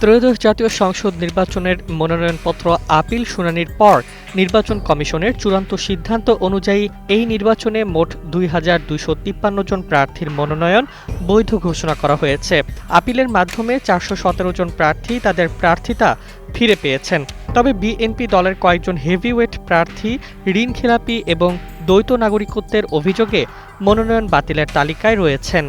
ত্রয়োদশ জাতীয় সংসদ নির্বাচনের মনোনয়নপত্র আপিল শুনানির পর নির্বাচন কমিশনের চূড়ান্ত সিদ্ধান্ত অনুযায়ী এই নির্বাচনে মোট ২,২৫৩ জন প্রার্থীর মনোনয়ন বৈধ ঘোষণা করা হয়েছে। আপিলের মাধ্যমে ৪১৭ জন প্রার্থী তাদের প্রার্থিতা ফিরে পেয়েছেন। তবে বিএনপি দলের কয়েকজন হেভিওয়েট প্রার্থী ঋণখেলাপি এবং দ্বৈত নাগরিকত্বের অভিযোগে মনোনয়ন বাতিলের তালিকায় রয়েছেন।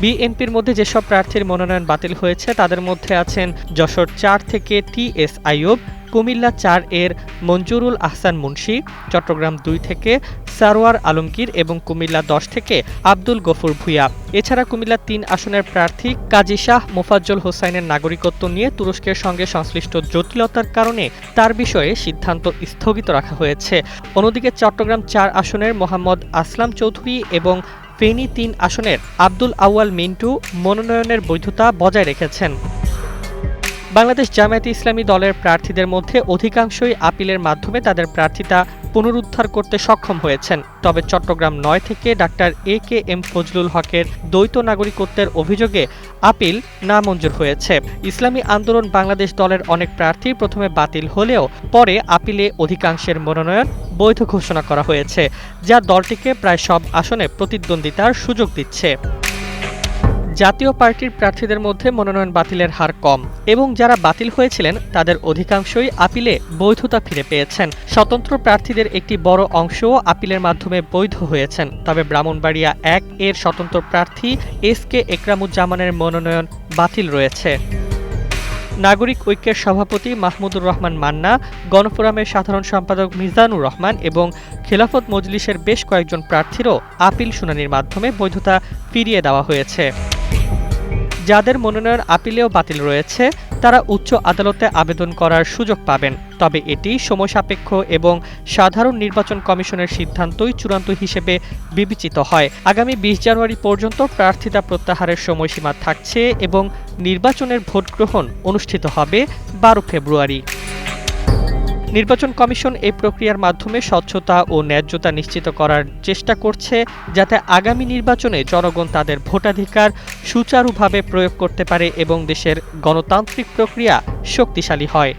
বিএনপির মধ্যে যেসব প্রার্থীর মনোনয়ন বাতিল হয়েছে তাদের মধ্যে আছেন যশোর ৪ থেকে টি.এস. আইয়ুব, কুমিল্লা ৪ এর মঞ্জুরুল আহসান মুন্সী, চট্টগ্রাম ২ থেকে সারোয়ার আলমগীর এবং কুমিল্লা ১০ থেকে আব্দুল গফুর ভূঁইয়া। এছাড়া কুমিল্লা ৩ আসনের প্রার্থী কাজী শাহ মোফাজ্জল হোসাইনের নাগরিকত্ব নিয়ে তুরস্কের সঙ্গে সংশ্লিষ্ট জটিলতার কারণে তার বিষয়ে সিদ্ধান্ত স্থগিত রাখা হয়েছে। অন্যদিকে চট্টগ্রাম ৪ আসনের মোহাম্মদ আসলাম চৌধুরী এবং ফেনী ৩ আসনের আব্দুল আউয়াল মিন্টু মনোনয়নের বৈধতা বজায় রেখেছেন। বাংলাদেশ জামায়াতে ইসলামী দলের প্রার্থীদের মধ্যে অধিকাংশই আপিলের মাধ্যমে তাদের প্রার্থিতা পুনরুদ্ধার করতে সক্ষম হয়েছেন। তবে চট্টগ্রাম ৯ থেকে ডাক্তার এ.কে.এম. ফজলুল হকের দ্বৈত নাগরিকত্বের অভিযোগে আপিল নামঞ্জুর হয়েছে। ইসলামী আন্দোলন বাংলাদেশ দলের অনেক প্রার্থী প্রথমে বাতিল হলেও পরে আপিলে অধিকাংশের মনোনয়ন বৈধ ঘোষণা করা হয়েছে, যা দলটিকে প্রায় সব আসনে প্রতিদ্বন্দ্বিতার সুযোগ দিচ্ছে। জাতীয় পার্টির প্রার্থীদের মধ্যে মনোনয়ন বাতিলের হার কম এবং যারা বাতিল হয়েছিলেন তাদের অধিকাংশই আপিলে বৈধতা ফিরে পেয়েছেন। স্বতন্ত্র প্রার্থীদের একটি বড় অংশও আপিলের মাধ্যমে বৈধ হয়েছেন। তবে ব্রাহ্মণবাড়িয়া ১ এর স্বতন্ত্র প্রার্থী এস.কে. একরামুজ্জামানের মনোনয়ন বাতিল রয়েছে। নাগরিক ঐক্যের সভাপতি মাহমুদুর রহমান মান্না, গণফোরামের সাধারণ সম্পাদক মিজানুর রহমান এবং খেলাফত মজলিসের বেশ কয়েকজন প্রার্থীরও আপিল শুনানির মাধ্যমে বৈধতা ফিরিয়ে দেওয়া হয়েছে। যাদের মনোনয়ন আপিলেও বাতিল রয়েছে তারা উচ্চ আদালতে আবেদন করার সুযোগ পাবেন। তবে এটি সময়সাপেক্ষ এবং সাধারণ নির্বাচন কমিশনের সিদ্ধান্তই চূড়ান্ত হিসেবে বিবেচিত হয়। আগামী ২০ জানুয়ারি পর্যন্ত প্রার্থিতা প্রত্যাহারের সময়সীমা থাকছে এবং নির্বাচনের ভোট গ্রহণ অনুষ্ঠিত হবে ১২ ফেব্রুয়ারি। নির্বাচন কমিশন এই প্রক্রিয়ার মাধ্যমে স্বচ্ছতা ও ন্যায্যতা নিশ্চিত করার চেষ্টা করছে, যাতে আগামী নির্বাচনে জনগণ তাদের ভোটাধিকার সুচারুভাবে প্রয়োগ করতে পারে এবং দেশের গণতান্ত্রিক প্রক্রিয়া শক্তিশালী হয়।